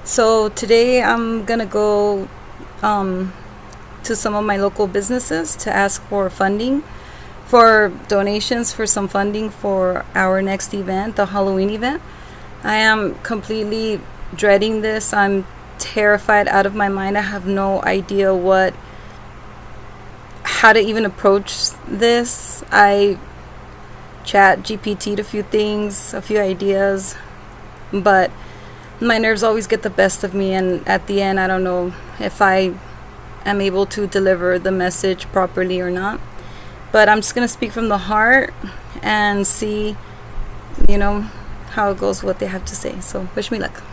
So today I'm gonna go to some of my local businesses to ask for funding, for donations for some funding for our next event, the Halloween event. I am completely dreading this. I'm terrified out of my mind. I have no idea how to even approach this. I chat GPT'd a few things, a few ideas, but my nerves always get the best of me, and at the end I don't know if I am able to deliver the message properly or not. But I'm just going to speak from the heart and see, how it goes, what they have to say. So wish me luck.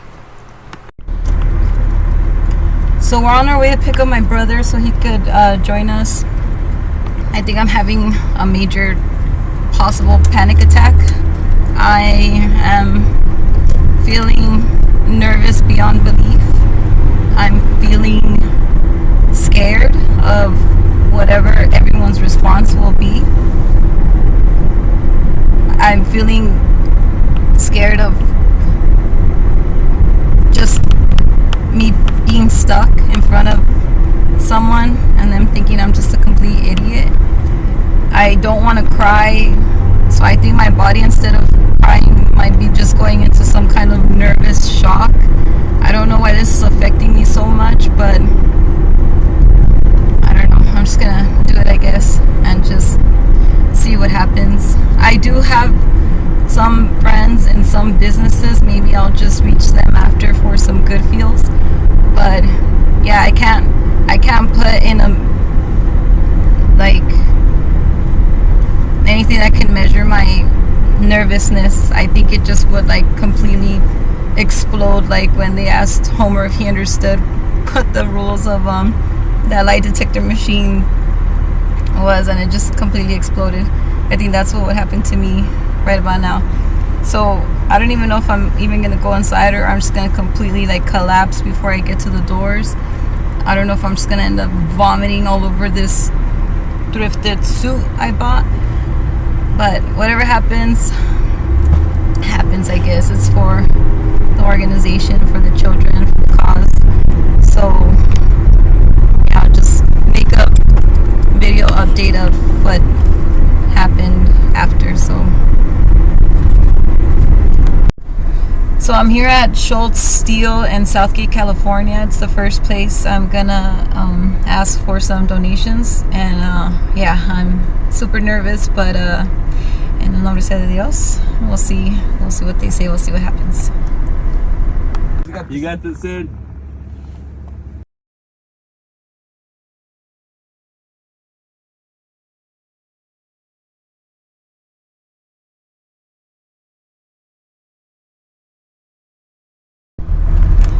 So we're on our way to pick up my brother so he could join us. I think I'm having a major possible panic attack. I am feeling nervous beyond belief. I'm feeling scared of whatever everyone's response will be. I'm feeling scared of just me being stuck in front of someone and them thinking I'm just a complete idiot. I don't want to cry, so I think my body, instead of crying, might be just going into some kind of nervous shock. I don't know why this is affecting me so much, but I don't know. I'm just gonna do it, I guess, and just see what happens. I do have some friends in some businesses. Maybe I'll just reach them after for some good feels. But yeah, I can't put in anything that can measure my nervousness. I think it just would completely explode, like when they asked Homer if he understood what the rules of that lie detector machine was, and it just completely exploded. I think that's what would happen to me right about now. So I don't even know if I'm even gonna go inside, or I'm just gonna completely collapse before I get to the doors. I don't know if I'm just gonna end up vomiting all over this thrifted suit I bought. But whatever happens, I guess. It's for the organization, for the children, for the cause. So yeah, I'll just make a video update of what happened after. So I'm here at Schultz Steel in Southgate, California. It's the first place I'm gonna ask for some donations, and yeah, I'm super nervous, but en el nombre sea de Dios, we'll see what they say. We'll see what happens. You got this, Sid?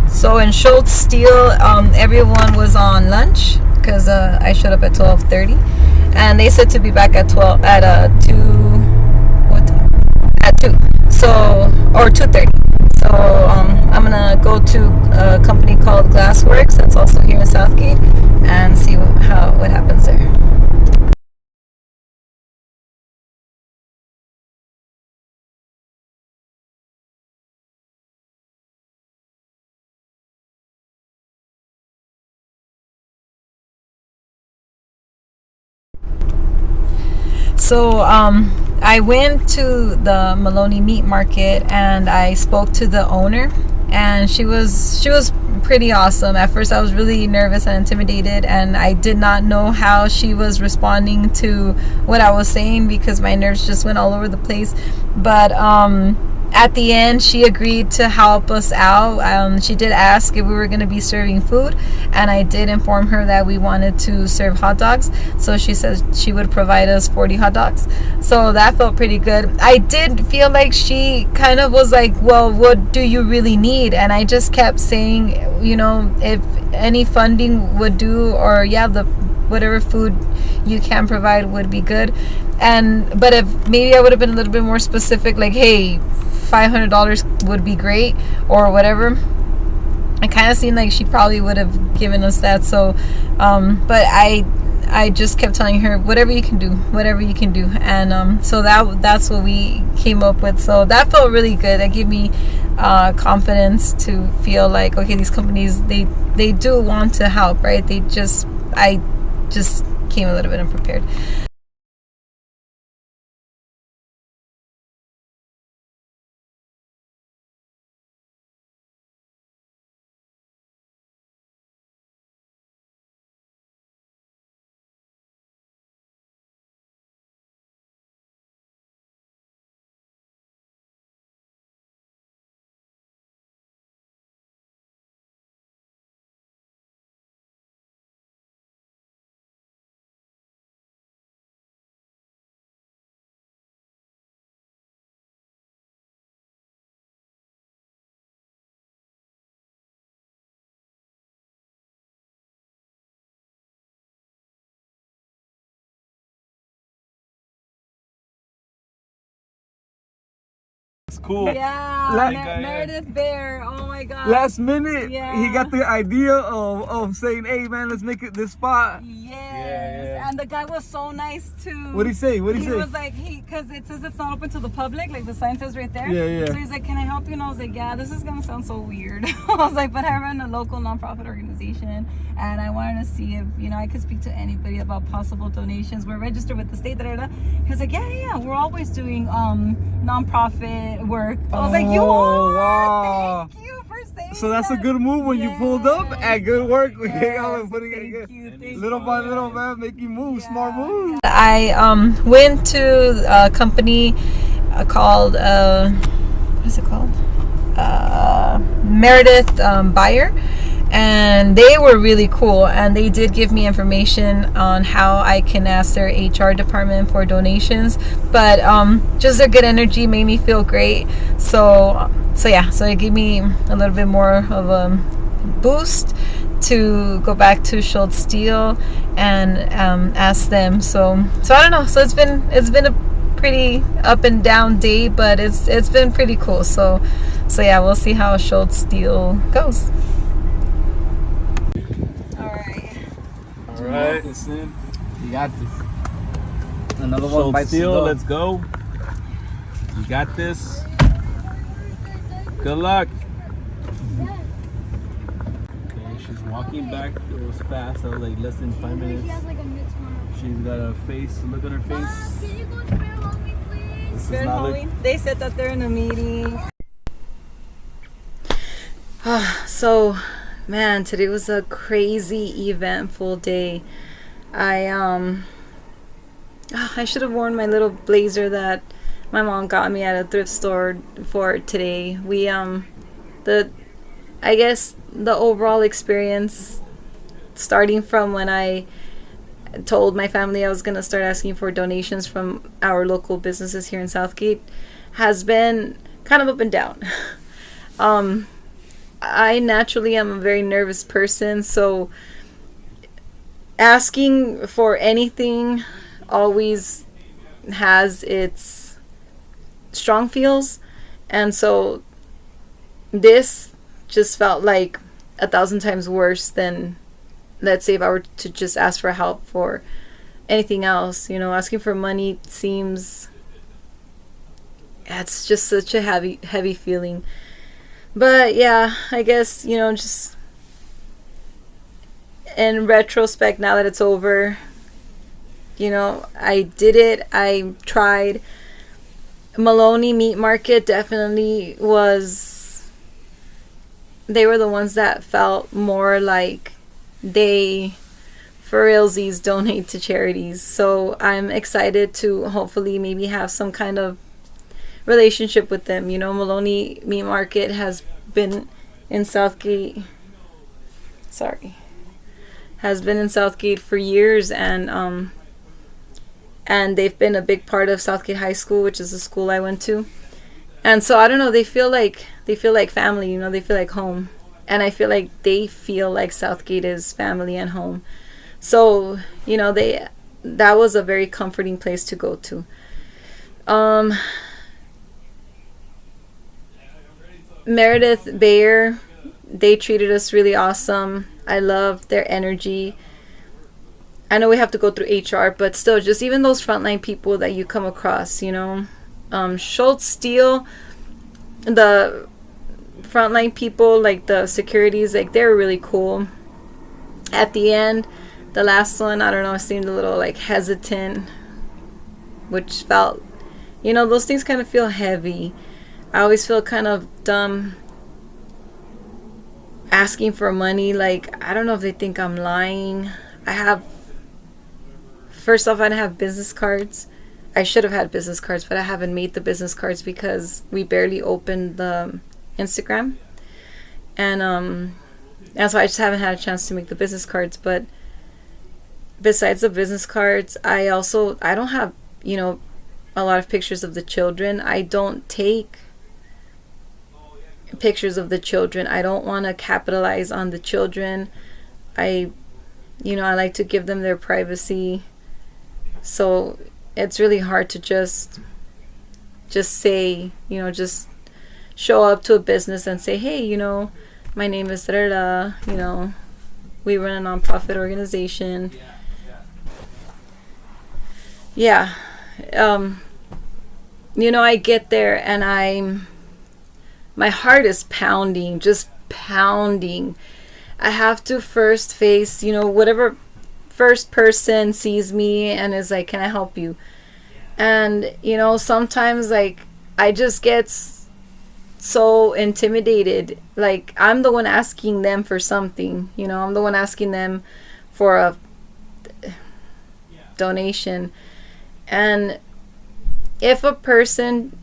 So in Schultz Steel, everyone was on lunch because I showed up at 12:30, and they said to be back at 2. What time? At 2. So, or 2:30. So I'm gonna go to a company called Glassworks that's also here in Southgate and see what happens there. So I went to the Maloney Meat Market and I spoke to the owner, and she was pretty awesome. At first I was really nervous and intimidated, and I did not know how she was responding to what I was saying because my nerves just went all over the place. But at the end, she agreed to help us out. She did ask if we were going to be serving food, and I did inform her that we wanted to serve hot dogs. So she said she would provide us 40 hot dogs. So that felt pretty good. I did feel like she kind of was like, well, what do you really need? And I just kept saying, if any funding would do, or whatever food you can provide would be good. But if maybe I would have been a little bit more specific, like, hey, $500 would be great, or whatever. It kind of seemed like she probably would have given us that. So but I just kept telling her, whatever you can do, and so that's what we came up with. So that felt really good. That gave me confidence to feel like, okay, these companies, they do want to help, right? I just came a little bit unprepared. It's cool. Yeah, Meredith Bear. Oh my God. Last minute, Yeah. he got the idea of saying, "Hey man, let's make it this spot." Yes. Yeah. And the guy was so nice too. What'd he say? What'd he He say? was like, because it says it's not open to the public, like the sign says right there. Yeah. So he's like, can I help you? And I was like, yeah, this is gonna sound so weird. I was like, but I run a local nonprofit organization, and I wanted to see if I could speak to anybody about possible donations. We're registered with the state. He was like, yeah. We're always doing nonprofit work. I was like, you are. Wow. Thank you for saying. So that's a that. good move when you pulled up and good work. We Yes, came out and putting thank it you, thank little you. by little, man, making moves, smart moves. I went to a company called what is it called? Meredith Buyer, and they were really cool, and they did give me information on how I can ask their HR department for donations. But just their good energy made me feel great. So it gave me a little bit more of a boost to go back to Schultz Steel and ask them. So I don't know. So it's been a pretty up and down day, but it's been pretty cool. So yeah, we'll see how Schultz Steel goes. All right. You got this. Another one So bites the Steel, dust. let's go. You got this. Good luck. Okay, she's walking back. It was fast. I was like less than 5 minutes. She has like a mid-smile. She's got a face. Look at her Mom, face. can you go spare help me, please? This is not look. They said that they're in a meeting. So, man, today was a crazy eventful day. I should have worn my little blazer that my mom got me at a thrift store for today. I guess the overall experience, starting from when I told my family I was going to start asking for donations from our local businesses here in Southgate, has been kind of up and down. I naturally am a very nervous person, so asking for anything always has its strong feels, and so this just felt like 1,000 times worse than, let's say, if I were to just ask for help for anything else. Asking for money seems, it's just such a heavy feeling. But yeah, I guess, just in retrospect, now that it's over, I did it. I tried. Maloney Meat Market definitely was, they were the ones that felt more like they, for realsies, donate to charities. So I'm excited to hopefully maybe have some kind of relationship with them. Maloney Meat Market has been in Southgate for years, and they've been a big part of Southgate High School, which is the school I went to. And so I don't know, they feel like family, they feel like home, and I feel like they feel like Southgate is family and home. So that was a very comforting place to go to. Meredith Bayer, they treated us really awesome. I love their energy. I know we have to go through HR, but still, just even those frontline people that you come across, Schultz Steel, the frontline people, like the securities, like they were really cool. At the end, the last one, I don't know, seemed a little like hesitant, which felt, those things kind of feel heavy. I always feel kind of dumb asking for money. Like, I don't know if they think I'm lying. First off, I didn't have business cards. I should have had business cards, but I haven't made the business cards because we barely opened the Instagram. And so I just haven't had a chance to make the business cards. But besides the business cards, I don't have, a lot of pictures of the children. I don't take pictures of the children. I don't want to capitalize on the children. I like to give them their privacy. So it's really hard to just say, just show up to a business and say, hey, my name is da, we run a nonprofit organization. Yeah. I get there and my heart is pounding, just pounding. I have to first face, whatever first person sees me and is like, can I help you? And, sometimes like I just get so intimidated. Like, I'm the one asking them for something, I'm the one asking them for a donation. And if a person,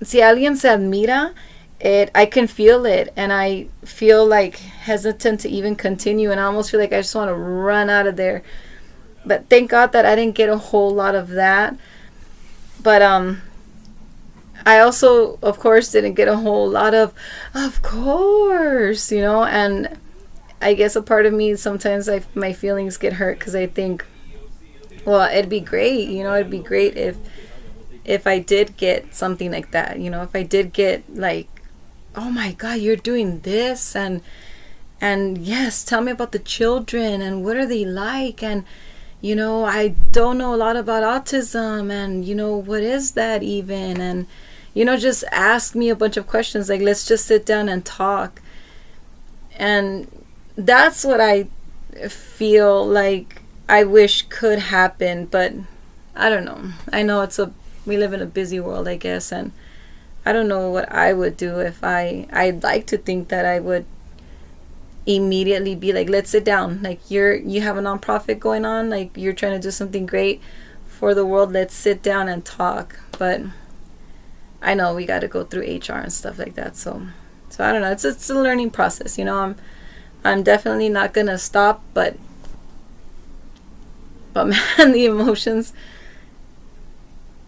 si alguien se admira, I can feel it, and I feel like hesitant to even continue, and I almost feel like I just want to run out of there. But thank God that I didn't get a whole lot of that. But I also, of course, didn't get a whole lot of course, and I guess a part of me sometimes my feelings get hurt because I think, well, it'd be great, it'd be great if I did get something like that, if I did get like, oh my God, you're doing this, and yes, tell me about the children and what are they like, and I don't know a lot about autism, and what is that even, and just ask me a bunch of questions, like let's just sit down and talk. And that's what I feel like I wish could happen, but I don't know. I know we live in a busy world, I guess, and I don't know what I would do if I'd like to think that I would immediately be like, let's sit down. Like, you have a nonprofit going on, like you're trying to do something great for the world. Let's sit down and talk. But I know we got to go through HR and stuff like that. So I don't know. It's a learning process. I'm definitely not gonna stop. But man, the emotions.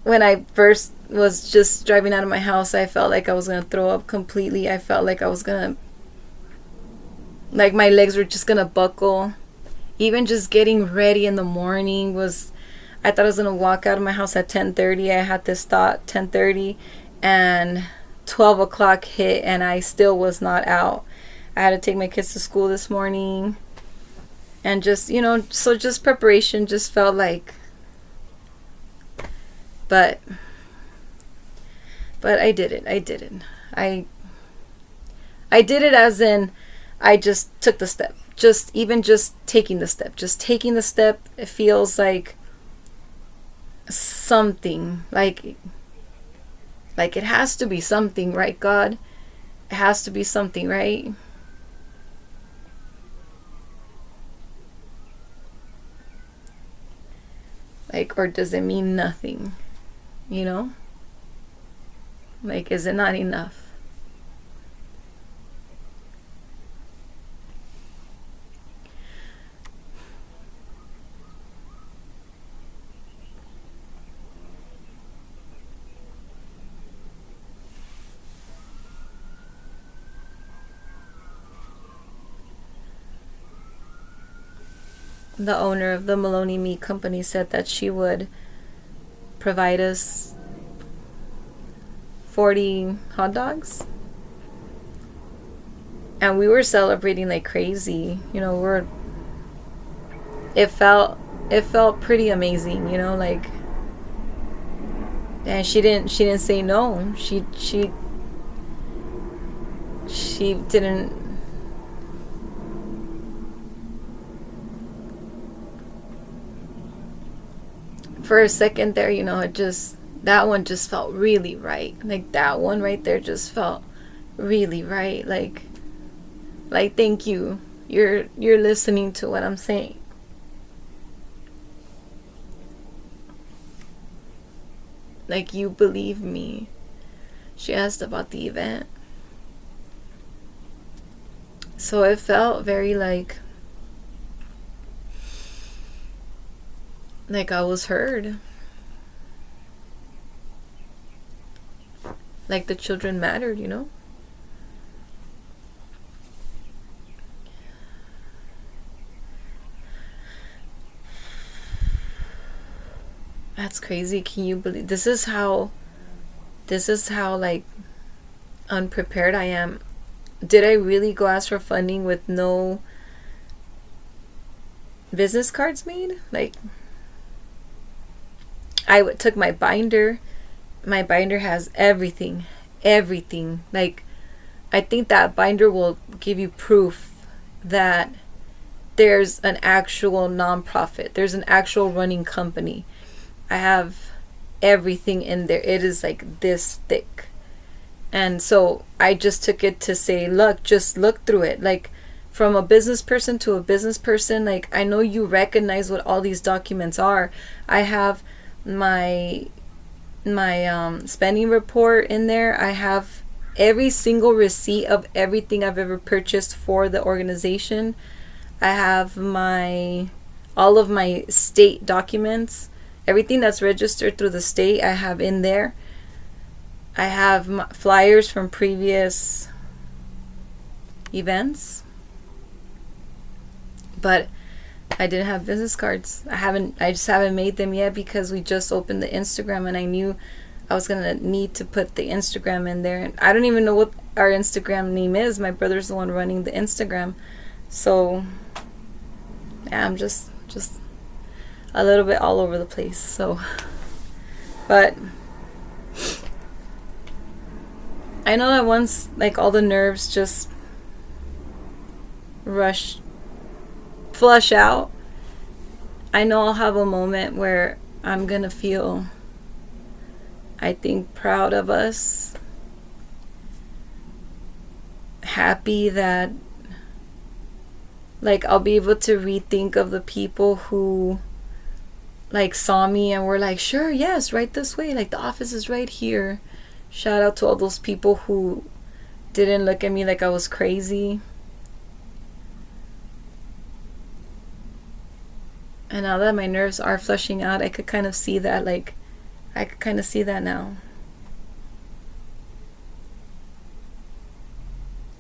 When I first was just driving out of my house, I felt like I was going to throw up completely. I felt like I was going to, like my legs were just going to buckle. Even just getting ready in the morning I thought I was going to walk out of my house at 10:30. I had this thought, 10:30, and 12 o'clock hit and I still was not out. I had to take my kids to school this morning. And just, so just preparation just felt like, But I did it. I did it. I did it as in I just took the step. Just taking the step. Just taking the step, it feels like something. Like it has to be something, right, God? It has to be something, right? Like, or does it mean nothing? Like, is it not enough? The owner of the Maloney Meat Company said that she would provide us 40 hot dogs, and we were celebrating like crazy. It felt pretty amazing, like, and she didn't say no. She she didn't. For a second there, it just, that one just felt really right. Like that one right there just felt really right. Like thank you. You're listening to what I'm saying. Like, you believe me. She asked about the event. So it felt very like I was heard. Like the children mattered, That's crazy. Can you believe this is how like unprepared I am? Did I really go ask for funding with no business cards made? Like, I took my binder. My binder has everything. Like, I think that binder will give you proof that there's an actual nonprofit. There's an actual running company. I have everything in there. It is like this thick. And so I just took it to say, look, just look through it. Like, from a business person to a business person, like, I know you recognize what all these documents are. I have my spending report in there. I have every single receipt of everything I've ever purchased for the organization. I have all of my state documents. Everything that's registered through the state, I have in there. I have flyers from previous events. But I didn't have business cards. I just haven't made them yet because we just opened the Instagram and I knew I was going to need to put the Instagram in there. And I don't even know what our Instagram name is. My brother's the one running the Instagram. So, yeah, I'm just a little bit all over the place. So, but I know that once, like, all the nerves just flush out, I know I'll have a moment where I'm gonna feel, I think, proud of us, happy that, like, I'll be able to rethink of the people who, like, saw me and were like, sure, yes, right this way, like, the office is right here. Shout out to all those people who didn't look at me like I was crazy. And now that my nerves are flushing out, I could kind of see that, like, I could kind of see that now.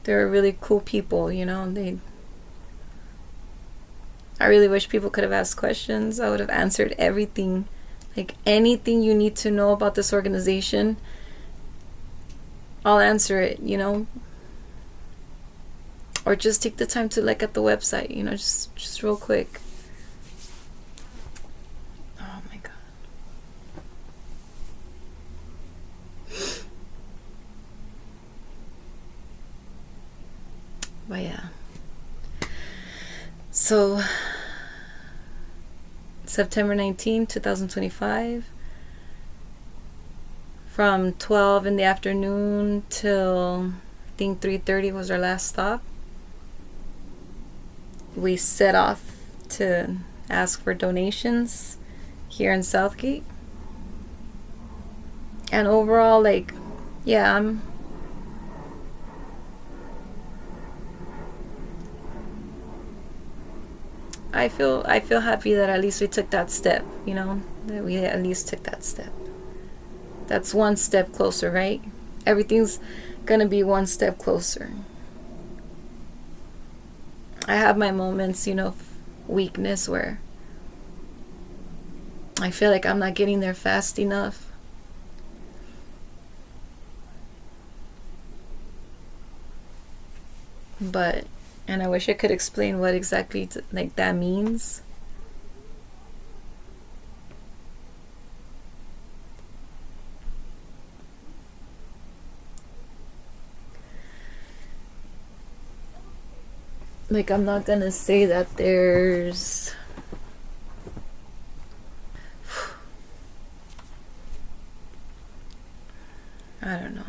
They're really cool people, I really wish people could have asked questions. I would have answered everything. Like, anything you need to know about this organization, I'll answer it, Or just take the time to look at the website, just real quick. Oh my God. But yeah. So, September 19, 2025. From 12 in the afternoon till, I think, 3:30 was our last stop. We set off to ask for donations here in Southgate. And overall, like, yeah, I feel happy that at least we took that step, that we at least took that step. That's one step closer, right? Everything's gonna be one step closer. I have my moments, of weakness where I feel like I'm not getting there fast enough. And I wish I could explain what exactly that means. Like, I'm not gonna say that there's I don't know.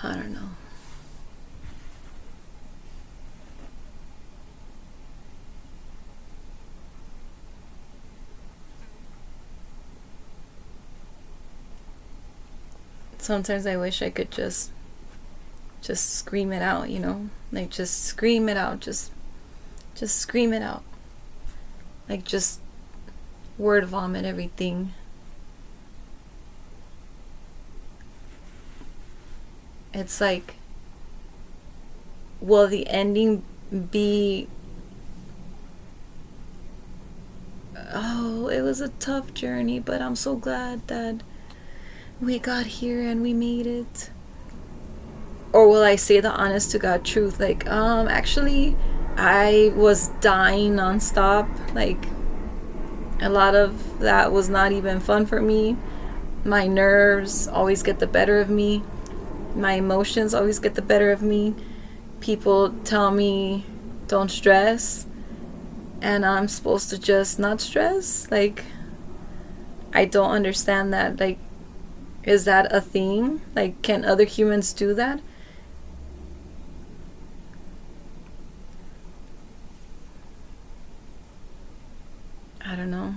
I don't know. Sometimes I wish I could just scream it out, you know? Like, just scream it out. Just scream it out. Like, just word vomit everything. It's like, will the ending be, oh, it was a tough journey, but I'm so glad that we got here and we made it? Or will I say the honest to God truth? Like, actually, I was dying nonstop. Like, a lot of that was not even fun for me. My nerves always get the better of me. My emotions always get the better of me. People tell me don't stress, and I'm supposed to just not stress. Like, I don't understand that. Like, is that a thing? Like, can other humans do that? I don't know.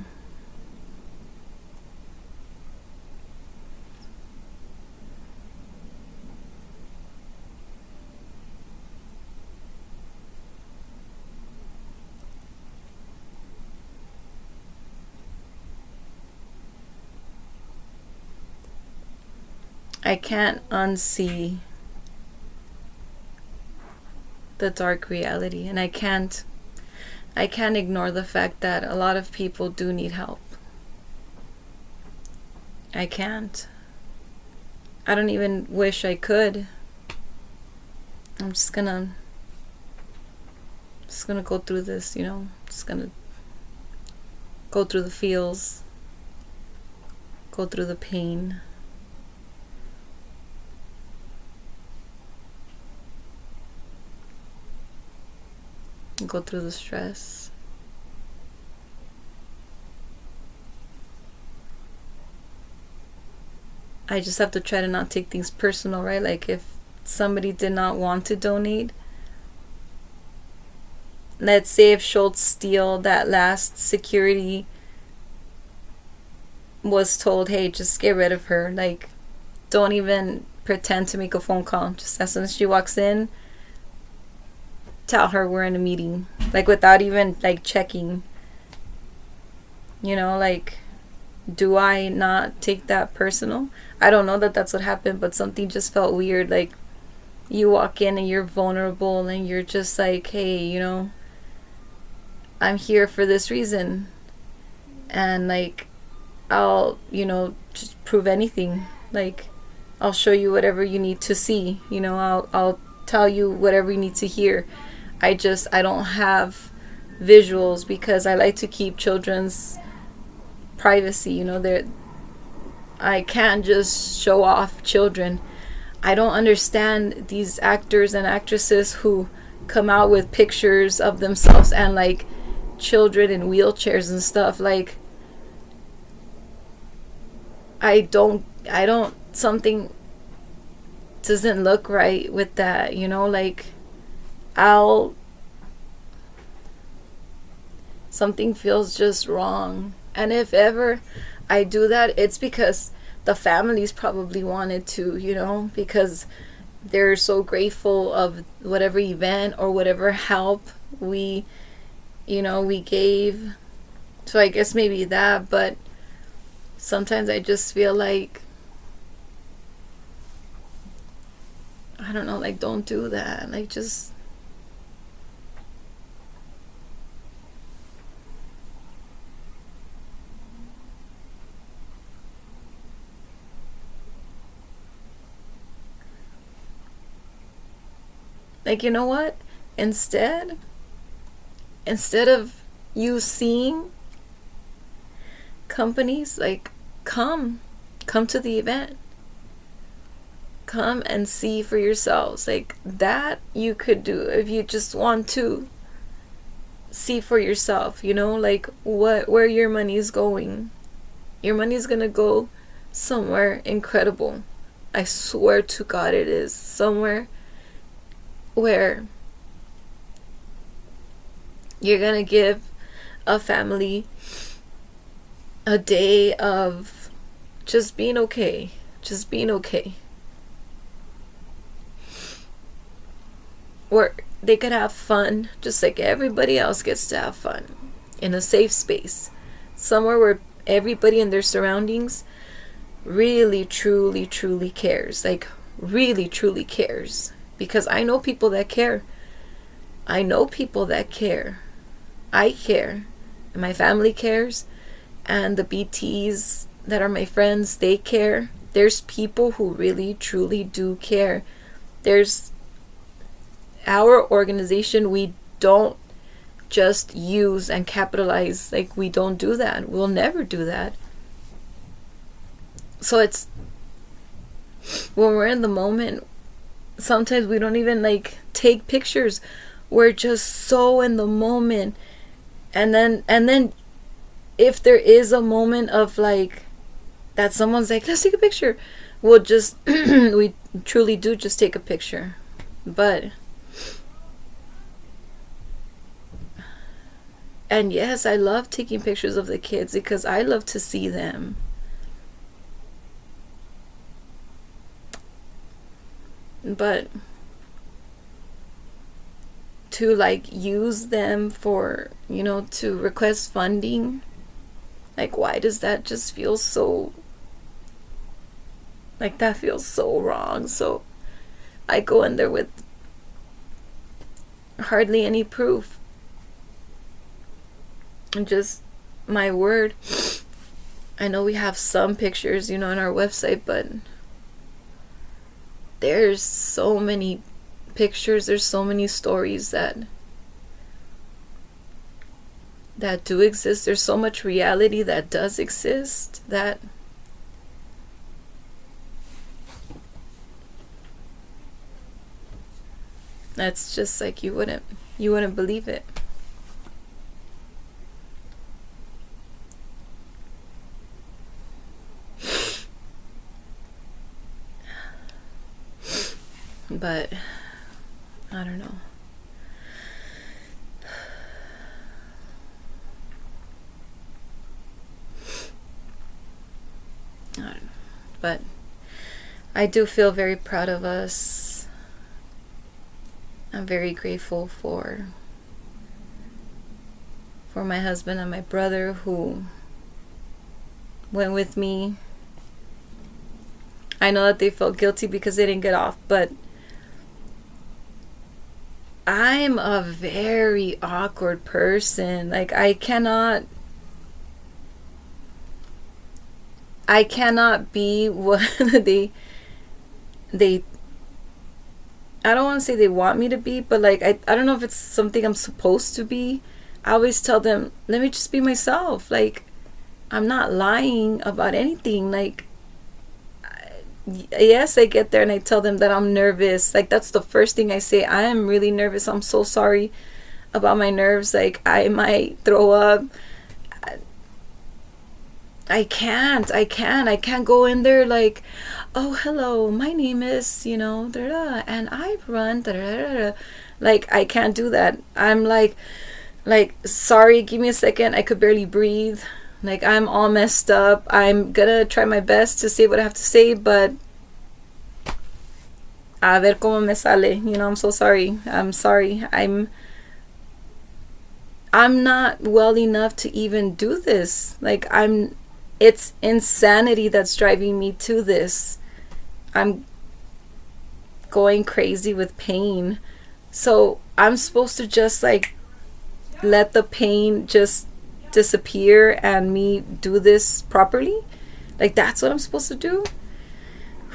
I can't unsee the dark reality, and I can't ignore the fact that a lot of people do need help. I can't. I don't even wish I could. I'm just gonna go through this, you know? Just gonna go through the feels, go through the pain. Go through the stress. I just have to try to not take things personal, right? Like, if somebody did not want to donate, let's say if Schultz Steel, that last security, was told, hey, just get rid of her. Like, don't even pretend to make a phone call. Just as soon as she walks in, tell her we're in a meeting. Like, without even, like, checking. You know, like, do I not take that personal? I don't know that that's what happened, but something just felt weird. Like, you walk in and you're vulnerable and you're just like, hey, you know, I'm here for this reason. And, like, I'll, you know, just prove anything. Like, I'll show you whatever you need to see. You know, I'll tell you whatever you need to hear. I don't have visuals because I like to keep children's privacy. You know, I can't just show off children. I don't understand these actors and actresses who come out with pictures of themselves and, like, children in wheelchairs and stuff. Like, something doesn't look right with that, you know? Like, something feels just wrong. And if ever I do that, it's because the families probably wanted to, you know, because they're so grateful of whatever event or whatever help we gave. So I guess maybe that, but sometimes I just feel like, I don't know, like, don't do that. Like, just Like, you know what? Instead of you seeing companies, like, come to the event. Come and see for yourselves. Like, that you could do if you just want to see for yourself, you know, like where your money is going. Your money is gonna go somewhere incredible. I swear to God, it is somewhere where you're gonna give a family a day of just being okay. Just being okay. Where they could have fun just like everybody else gets to have fun in a safe space. Somewhere where everybody in their surroundings really, truly, truly cares. Like, really, truly cares. Because I know people that care. I know people that care. I care. And my family cares. And the BTs that are my friends, they care. There's people who really, truly do care. There's our organization, we don't just use and capitalize. Like, we don't do that. We'll never do that. So it's when we're in the moment, sometimes we don't even like take pictures. We're just so in the moment. And then if there is a moment of like that someone's like, let's take a picture, we'll just we truly do just take a picture. But and yes, I love taking pictures of the kids because I love to see them. But to like use them for, you know, to request funding, like, why does that just feel so, like, that feels so wrong? So I go in there with hardly any proof. And just my word. I know we have some pictures, you know, on our website, but there's so many pictures, there's so many stories that do exist. There's so much reality that does exist that that's just like you wouldn't believe it. But I don't know. But I do feel very proud of us. I'm very grateful for my husband and my brother who went with me. I know that they felt guilty because they didn't get off, but I'm a very awkward person. Like, I cannot be what they I don't want to say they want me to be, but like I don't know if it's something I'm supposed to be. I always tell them, let me just be myself. Like, I'm not lying about anything. Like, yes, I get there and I tell them that I'm nervous. Like, that's the first thing I say. I am really nervous. I'm so sorry about my nerves. Like, I might throw up. I can't go in there like, oh, hello, my name is, you know, and I run, like, I can't do that. I'm like, sorry, give me a second, I could barely breathe. Like, I'm all messed up. I'm gonna try my best to say what I have to say, but a ver cómo me sale. You know, I'm so sorry. I'm sorry. I'm not well enough to even do this. Like, it's insanity that's driving me to this. I'm going crazy with pain. So I'm supposed to just like let the pain just disappear and me do this properly? Like, that's what I'm supposed to do?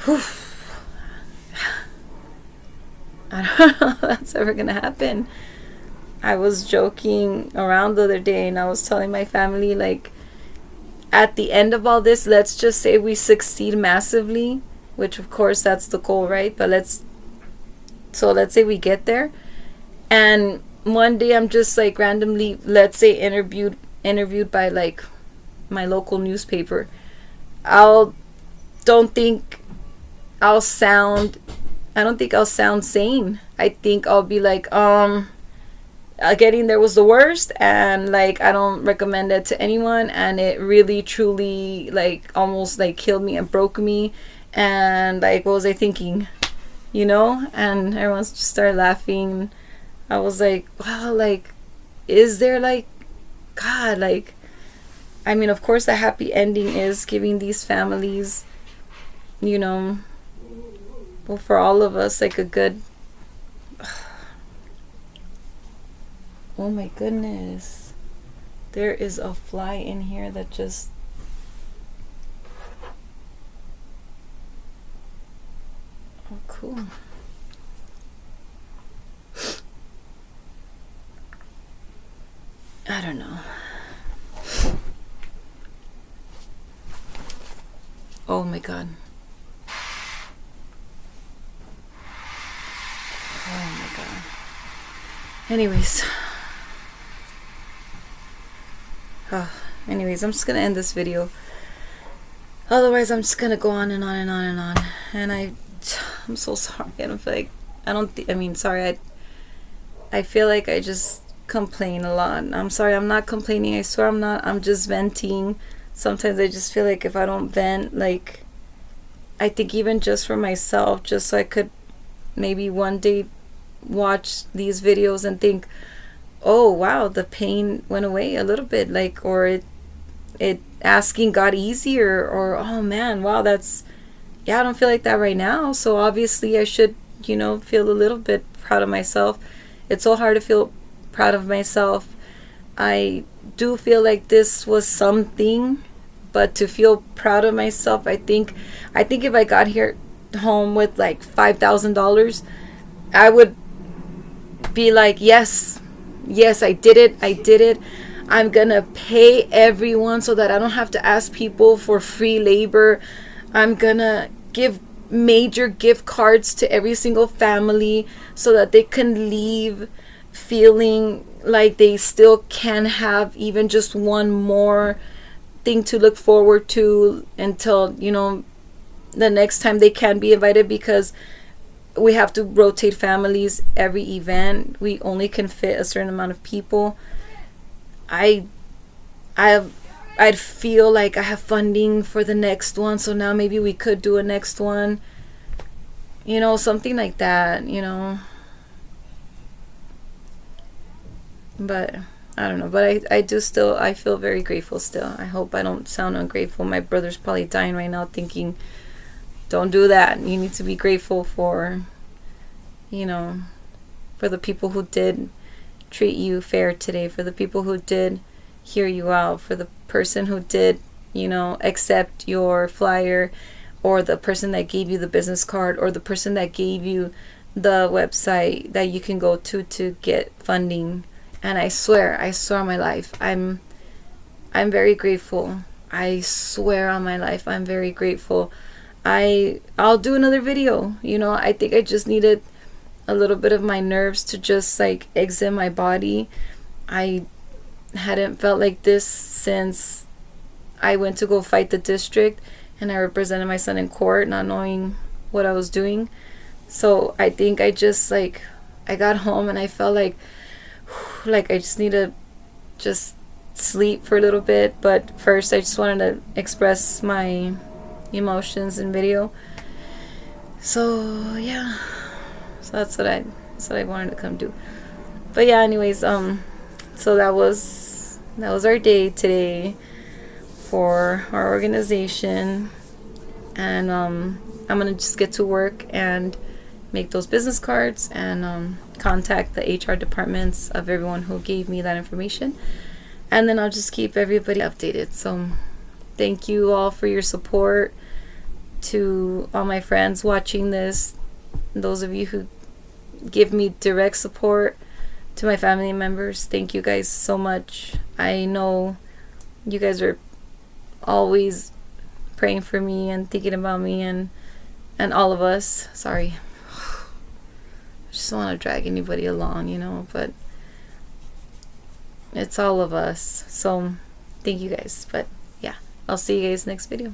Whew. I don't know if that's ever gonna happen. I was joking around the other day and I was telling my family, like, at the end of all this, let's just say we succeed massively, which of course that's the goal, right? But let's say we get there, and one day I'm just like randomly, let's say, interviewed by like my local newspaper. Don't think I'll sound sane. I think I'll be like, getting there was the worst, and like I don't recommend it to anyone, and it really truly like almost like killed me and broke me, and like what was I thinking, you know? And everyone just started laughing. I was like, wow, like, is there like, God, like, I mean, of course the happy ending is giving these families, you know, well, for all of us, like a good, oh my goodness, there is a fly in here that just, oh cool. I don't know. Oh my God. Oh my God. Anyways, I'm just gonna end this video. Otherwise, I'm just gonna go on and on and on and on. And I'm so sorry. I don't feel like I feel like I just complain a lot. I'm sorry. I'm not complaining. I swear I'm not. I'm just venting. Sometimes I just feel like if I don't vent, like, I think even just for myself, just so I could maybe one day watch these videos and think, oh wow, the pain went away a little bit, like, or it asking got easier, or oh man, wow, that's, yeah, I don't feel like that right now, so obviously I should, you know, feel a little bit proud of myself. It's so hard to feel proud of myself. I do feel like this was something, but to feel proud of myself, I think if I got here home with like $5,000, I would be like, yes, I did it. I'm gonna pay everyone so that I don't have to ask people for free labor. I'm gonna give major gift cards to every single family so that they can leave feeling like they still can have even just one more thing to look forward to until, you know, the next time they can be invited, because we have to rotate families every event. We only can fit a certain amount of people. I'd feel like I have funding for the next one, so now maybe we could do a next one, you know, something like that, you know. But I don't know, but I feel very grateful still. I hope I don't sound ungrateful. My brother's probably dying right now thinking, don't do that. You need to be grateful for, you know, for the people who did treat you fair today, for the people who did hear you out, for the person who did, you know, accept your flyer, or the person that gave you the business card, or the person that gave you the website that you can go to get funding. And I swear on my life, I'm very grateful. I swear on my life, I'm very grateful. I'll do another video, you know. I think I just needed a little bit of my nerves to just like exit my body. I hadn't felt like this since I went to go fight the district and I represented my son in court, not knowing what I was doing. So I think I just like, I got home and I felt like I just need to just sleep for a little bit. But first I just wanted to express my emotions in video. So yeah, so that's what I wanted to come do. But yeah, anyways, so that was our day today for our organization, and I'm gonna just get to work and make those business cards and contact the HR departments of everyone who gave me that information, and then I'll just keep everybody updated. So thank you all for your support. To all my friends watching this, those of you who give me direct support. To my family members, thank you guys so much. I know you guys are always praying for me and thinking about me and all of us. Sorry. I just don't want to drag anybody along, you know, but it's all of us. So thank you guys. But yeah, I'll see you guys next video.